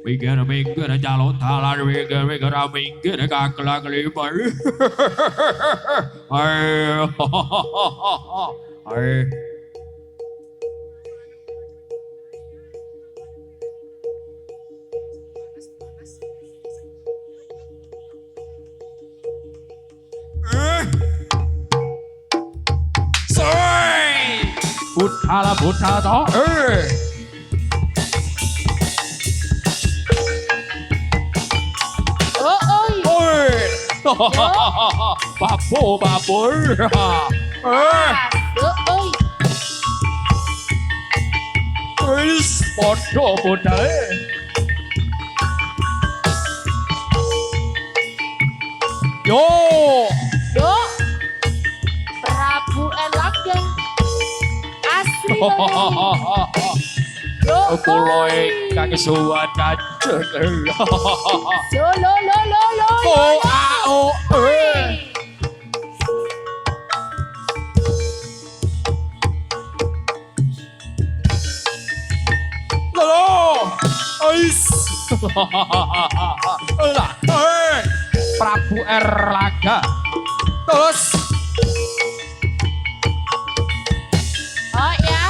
Minggir calon talan minggir kakak lima. Ay. Buddha đó ôi bà bố sữa ơi sport đồ một đấy yo Prabu Elageng asli Kuloi kaki suan kancet lo o a o lo ais lah Prabu Erlaga terus oh ya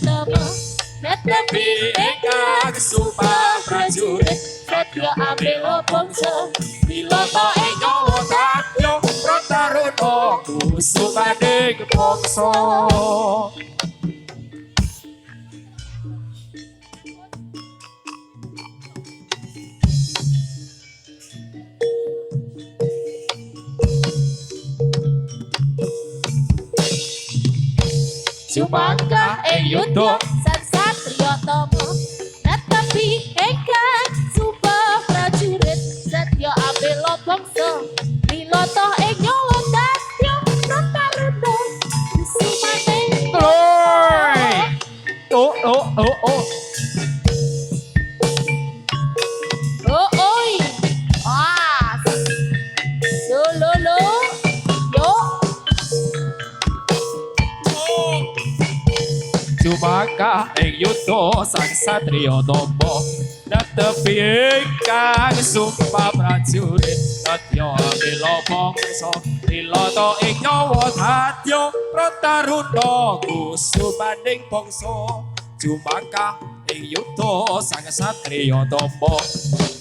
lo Tapi eka kesupa prajurit Satya ambil bangsa Bila tak nyawa takyo Protarun aku subading bangsa Subangga yudha Satrio Tomo Tetapi engkang sumpah prajurit Satya ambil bangsa Bila toh nyawa Satya Protaruno Sumating oi ah lo yo Subangga yudha sang satrio tomo Tetapi eka kesupa prajurit Satya ambil bangsa Bila tak nyawa takyo Protarun aku subading bangsa Subangga yudha sang satrio tomo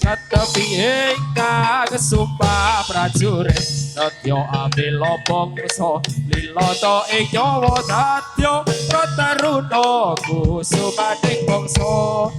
Tetapi eka kesupa prajurit Satya ambil bangsa Lila tak nyawa takyo Protarun aku subading bangsa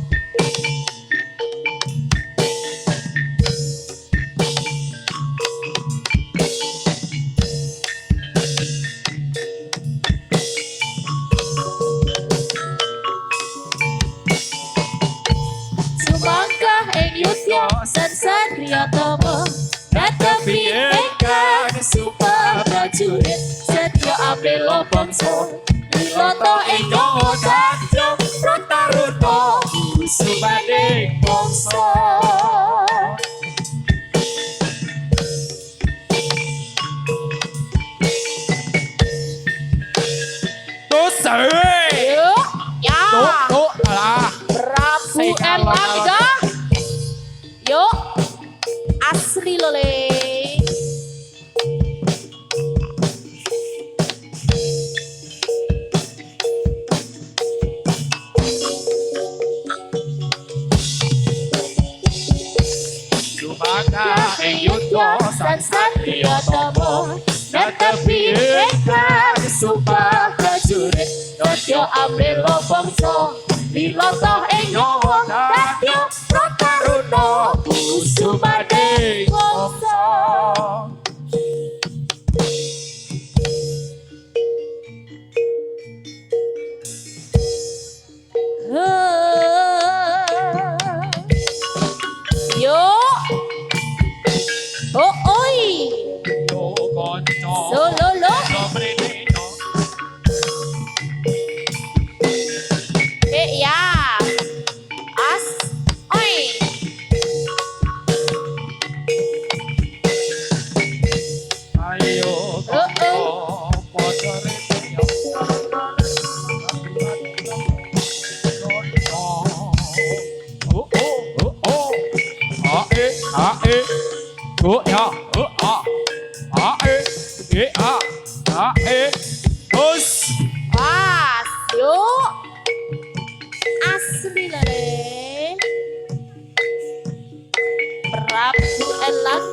Subangga yudha sang satrio tomo Tetapi eka kesupa prajurit Satya ambil bangsa Bila toh nyawa Satya Protarun aku subading bangsa Dosa ya lah Prabu Erlangga yuk asli lo le Subangga yudha sang satrio tomo Tetapi eka kesupa prajurit Satya ambil bangsa Bila toh nyawa Satya Protaruno subading Oh oi. Yo konco. Sololo. Somrene no. Ya. As. Oi. Ayo konco. Padha rene yo. Oh oh oh oh. Ah eh. Oh ya. Oh ah. Ah eh. Us. As. Yuk. Asli lah le. Prabu Elang.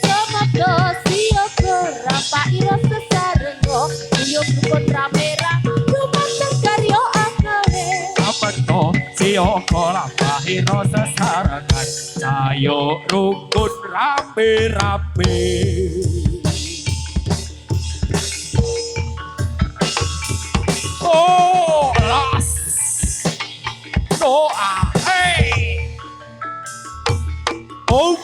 Somodo siyo berapa iro sesarengo. Iyo bukon ramera. Lumasan karyo akale. Apeto siyo kolam lahiro sesarengan. Cayo rukun rame-rame. Oh, las doa, hey, oh,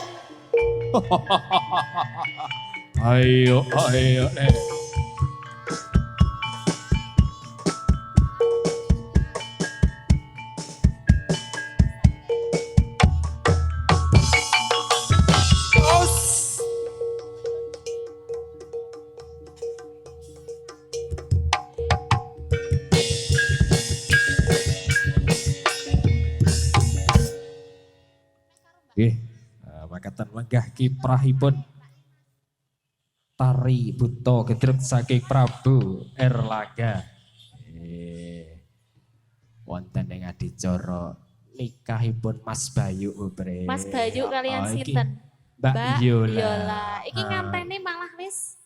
ayo, Os. Nggih, makaten lenggah kiprahipun tari buta gedreg saking Prabu Erlangga. Wonten ing adicara nikahipun Mas Bayu Bre. Mas Bayu kalian iki sinten? Mbak Yola. Yola. Iki nganteni malah wis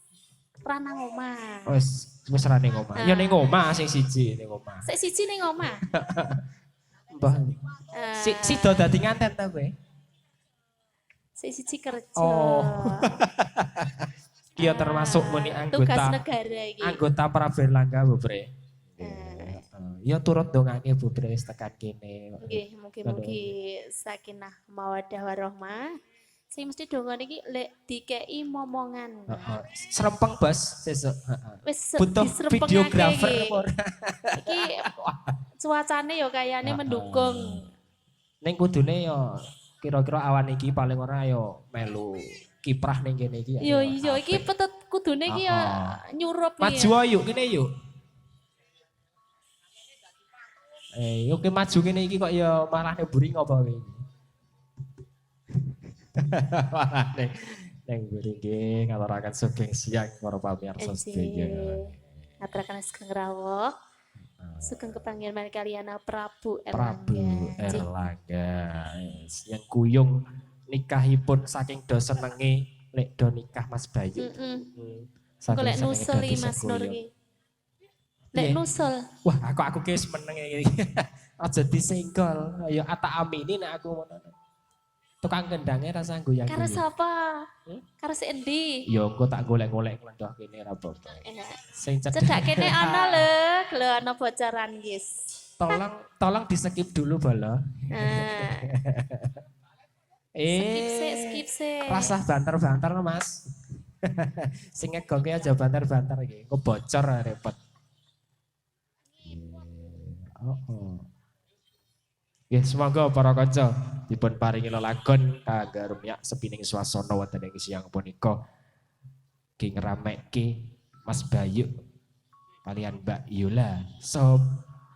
ranang omah. Wis ra ning omah. Ya ning omah sing siji ning omah. Sik siji ning omah. Mbah. Sido dadi nganten ta kowe? Sik siji kerja. Oh. Dia termasuk muni Tugas anggota negara iki. anggota Prabu Erlangga Bu Bre. Eh, Ya turut dongake Bu Bre wis tekan kene. Nggih, mugi-mugi sakinah mawaddah warahmah. Sing mesti donga niki lek dikeki momongan. Heeh. Serempeng Bos sesuk. Heeh. Wis Butuh diserempengake videografer iki. apa ora? Iki cuacane ya kayane mendukung. Ning kudune ya kira-kira awan iki paling ora ya melu kiprah ning kene iki. Yo iya iki petet kudune iki ya nyurup iki. Maju ayo kene yuk. Yuk ke maju kene iki kok ya malah neburi ngopo kowe iki. Malah ning mburi iki ngaturaken sugeng siang para pamirsa sedaya. Ngaturaken sugeng rawuh. Sugeng kepanggilan kalian Prabu Prabu Erlangga. Erlangga yang kuyung nikahipun saking do senenge lek do nikah Mas Bayu. Kok lek nusul iki Mas Nur iki. Lek nusul. Wah, aku ki wis meneng iki. Aja disenggol. Ya atak amini nek aku ngono. Tukang kendange rasa goyang. Karo sapa? Karo si endi? Ya engko tak golek-golek ngendoh kene ra apa-apa. Sing Cedak kene ana lho ana bocoran guys. Tolong di-skip dulu bala. Skip sik. Rasah banter-banter Mas. Sing ngegongke aja banter-banter iki. Engko bocor repot. Ya semoga para kanca dipun paringi lelagon kangge rumyak sepining swasana wonten ing siang punika ki ngeramekke Mas Bayu kalian Mbak Yola. So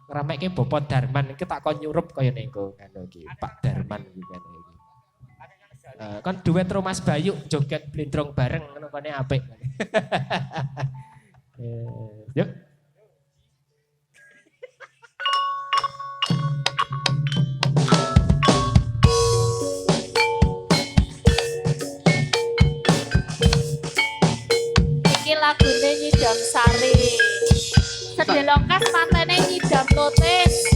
ngeramekke Bapak Darman iki tak kon nyurup kaya niku ngono iki Pak Darman iki kan iki. Kan duet ro Mas Bayu joget blindrong bareng ngono kene apik. Yuk. Lagune Nyidam Sari. Sedelongkas mantene Nyidam Totis.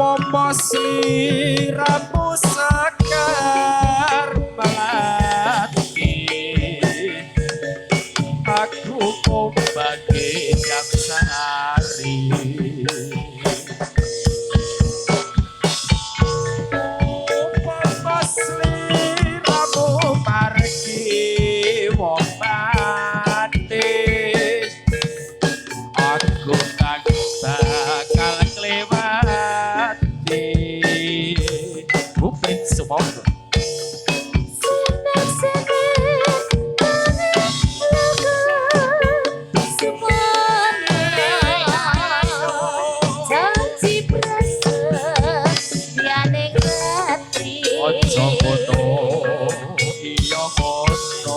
Pomo sliramu sekar melati aku kumbagi Daksari Pomo sliramu margi wong mati aku kang bakal nglewati Bupin Sumono Ojo kono iya kono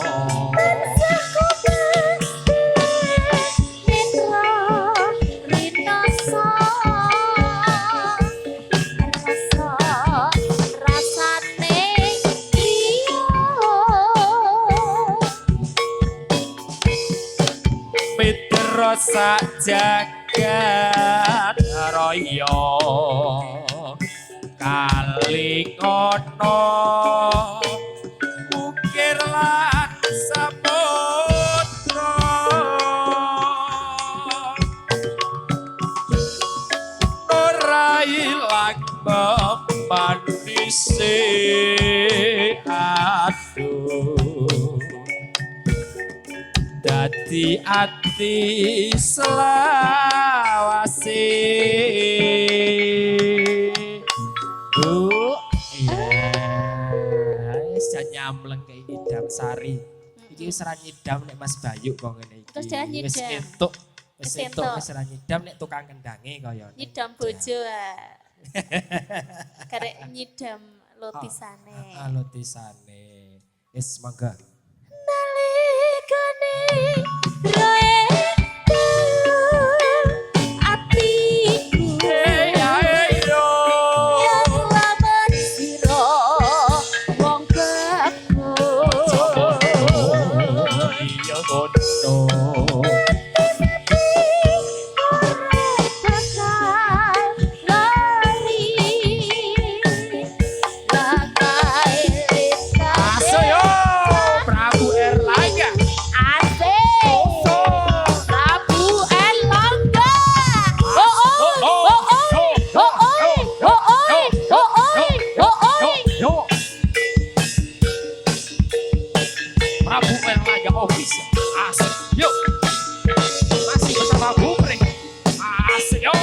Mitra sak jagat raya kali kono ukir lan samudra ora ilang pemandise aduh dadi ati selawase nyamleng kayak ngidam sari. Iki wis ra nyidam nek Mas Bayu kok ngene iki. Terus dia Wis nyidam. entuk. Wis entuk wis ra nyidam nek tukang kendange kaya. Nyidam bojo ah. Karek nyidam lutisane. Lutisane. Wis monggo. Nalikane roe atiku Ayo. yang lamun sira wong bagus Iya kono. Prabu Erlangga Official. Asik. Yuk. Masih bersama Bupre. Asik. Yuk.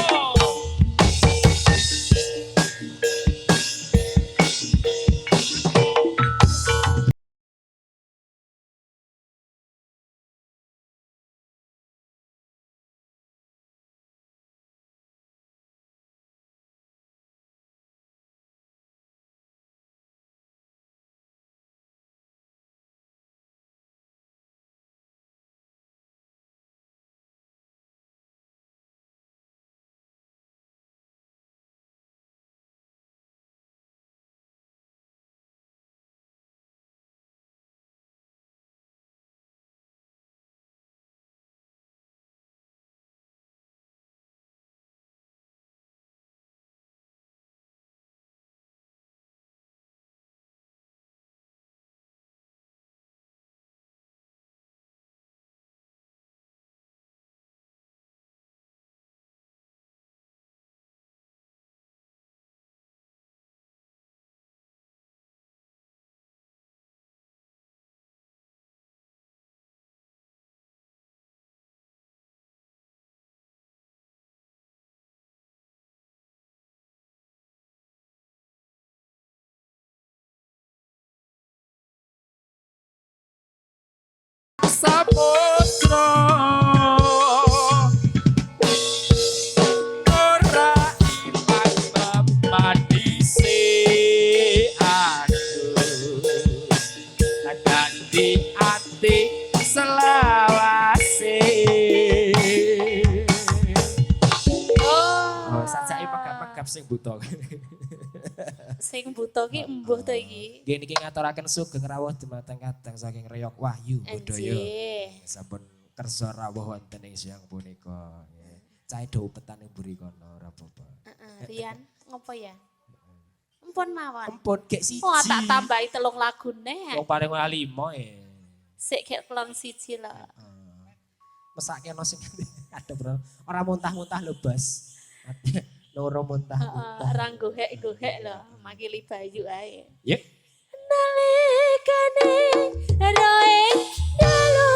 Samudra ora ilang pemandise aduh dadi ati selawase oh sajake megap-megap sing buta sing buta ki embuh to iki. Nggih niki ngaturaken sugeng rawuh dumateng kadang saking Reyok Wahyu Budaya. Sampun kersa rawuh wonten ing siang punika. Cahe do upetan ing mburi kono ora apa-apa. Rian Ngopo ya? Empun mawon. Empun gek siji. Oh, tak tambahi 3 lagu neh. Wong paling ora 5 ya. Sik gek kelon siji lho. Mesake ono sing ada bro. Ora muntah-muntah lho, Bos. Loro muntah-muntah. Ora gohek-gohek lho, makili Bayu ae. Yuk. Nalikane roe dalu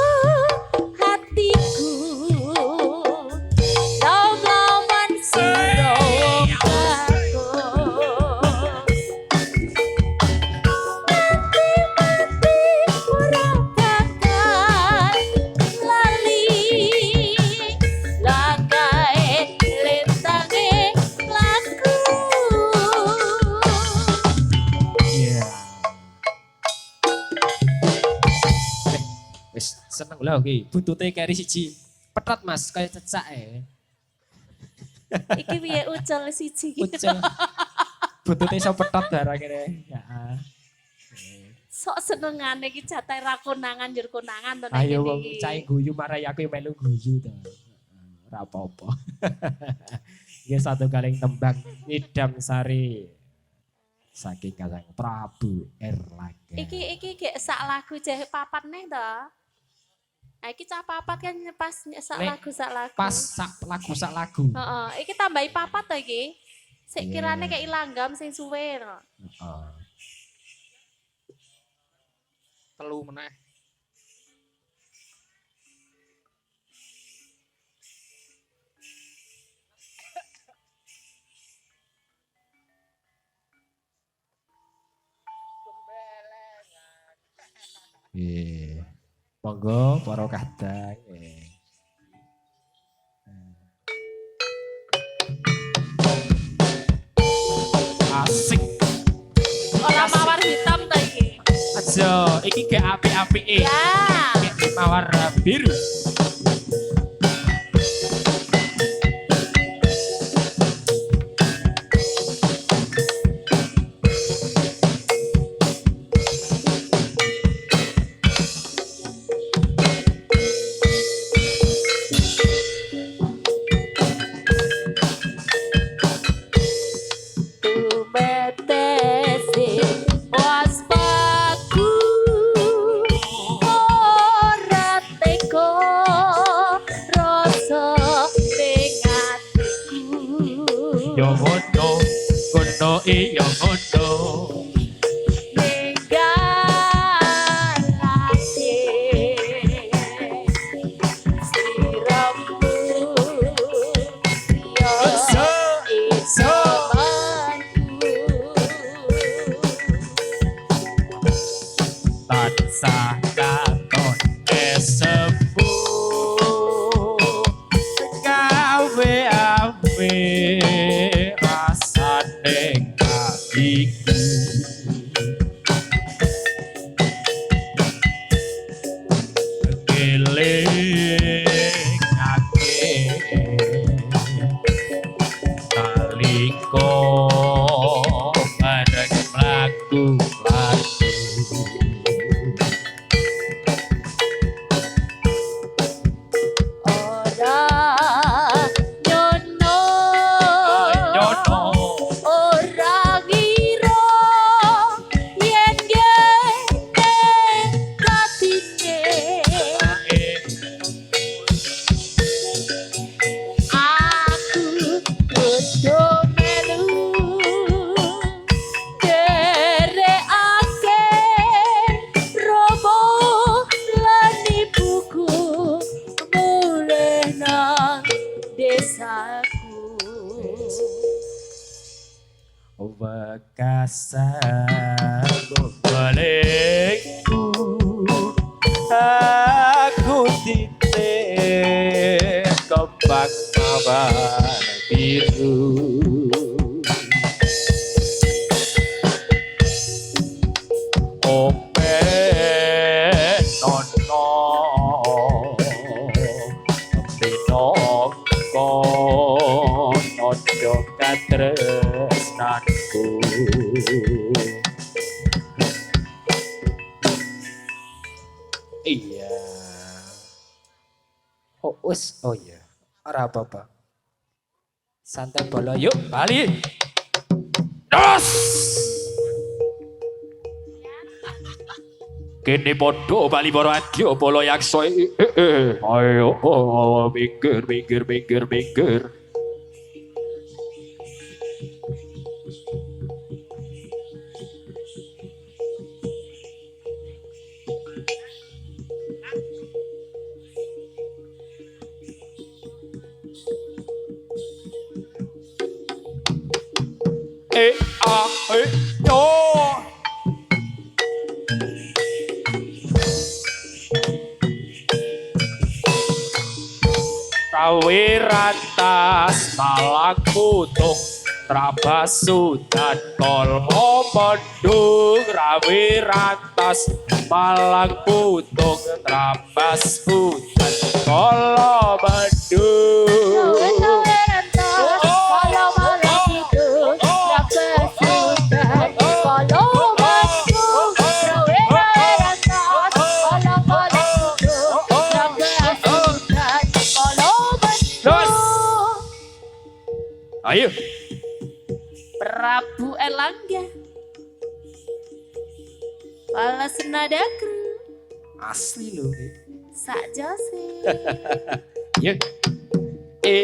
hatiku lawan sira aku mati ora bakal lali lagae lentange laku. Iya. Wis seneng lho iki. Buntute keri siji. Petrat Mas, kaya cecak Iki piye ucul siji. Ucul. Buntute iso petrat barang kene. Heeh. Sok senengane iki jatah ra konangan njur konangan to nek Ayo kene wong iki. cai guyu marai aku melu guyu to. Ora apa-apa. Iki satu kaleng tembang Idam Sari saking Kakang Prabu Erlangga. Iki gek sak lagu jeh papat neh to. Nah, iki cah papat kan pas sak Nek lagu sak lagu. Pas sak lagu. Heeh, iki tambahi papat to iki. Sik Iya. kirane kayak ilanggam sing suwe no. Heeh. Telu meneh. Monggo para kadang. Asik. Ora mawar hitam to iki. Aja, iki gak apik-apike. Ya. Gak mawar biru. Betesi waspaku ora teko rasa ning atiku Yo ngono, kono yo ngono. ninggalake siramu yo Iso, iso. Tansah katon sembuh gawe awe rasane katiku ngelingake naliko bareng mlaku-mlaku Ora nyono nyono ora ngira yen ngene katine aku kudu melu dereake robo lan ibuku mulih nang desaku Wekasan balekku aku titik kembang mawar biru open nono pinongko nojo katresnanku iya oh iya ora apa-apa santai bola yuk balik Mas. Kene podo bali para adya bala yaksa. Ayo minggir minggir minggir minggir. Yo. Kawirantas malang putung trabasudan kolmo mendung rawirantas malang putung trabasudan kolmo mendung. Ayo. Prabu Erlangga. Balas nadakru. Asli loh. Sak jose. Yuk. Yo.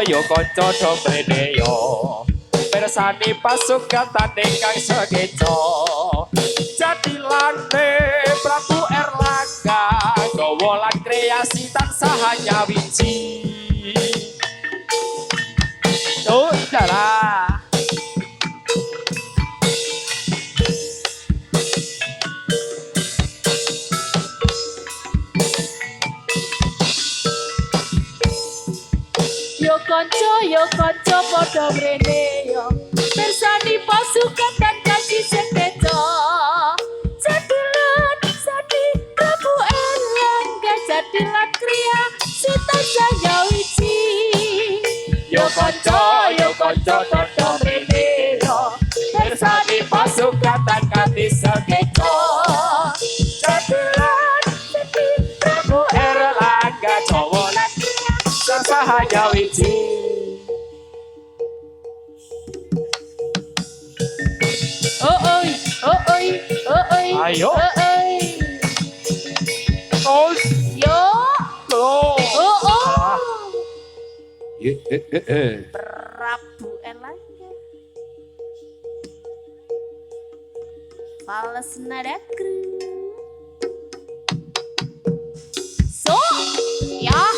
Yo konco do mrene yo. Persani pasukatan ingkang sekeca. Jatilane Prabu Erlangga gawa lan kreasi tansah nyawiji. Oh, dalah. Yo konco podo mrene yo. Persani pasukan dan kasih sekeca. Jadilan sadi Prabu Erlangga jadilan kriya sita saya wiji. Yo konco podo mrene yo. Persani pasukan dan kasih sekeca. Jadilan sadi Prabu Erlangga gawa lan kriya sahaya wiji. Ayo. Terus. Yo. Prabu Erlangga. Balas nadakru. So, ya.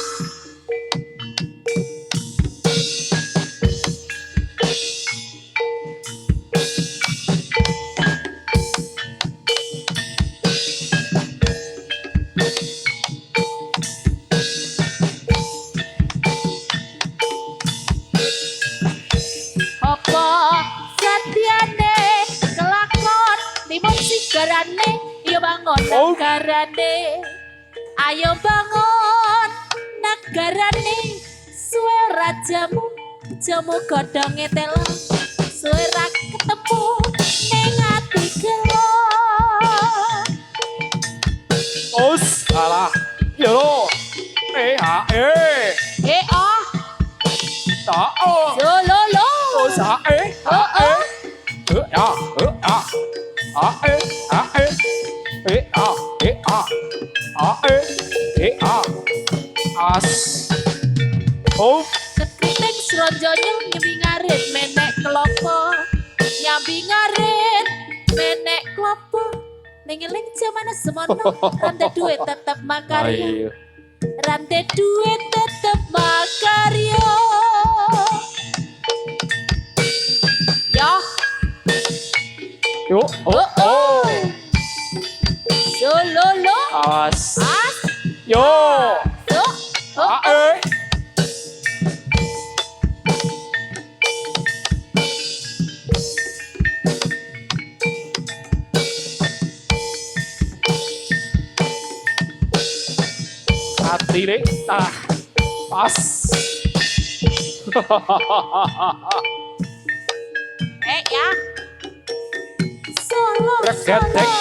Garane, yo bangun negarane. Ayo bangun negarane. Suwe rajamu, jamu godhonge telo. Suwe ra ketemu ning ati gelo. Os alah, yo. Ta o. Yo lo lo. Os ya. As. Oh. Sekriting sronjonyo nyambi ngarit menek klopo. Nyambi ngarit menek klopo. Ning-eling jamane semono rante duit tetep makarya. Rante duit tetep makarya. Yo. Oh. Sololo. As. Yo. Hati deh, pas. Ya. Solo. Regetek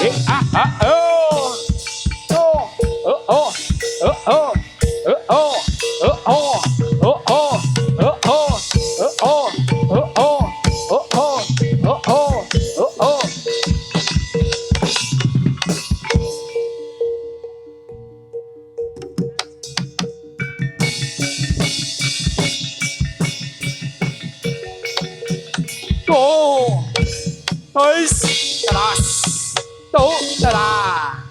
Keras. Tuh, dah.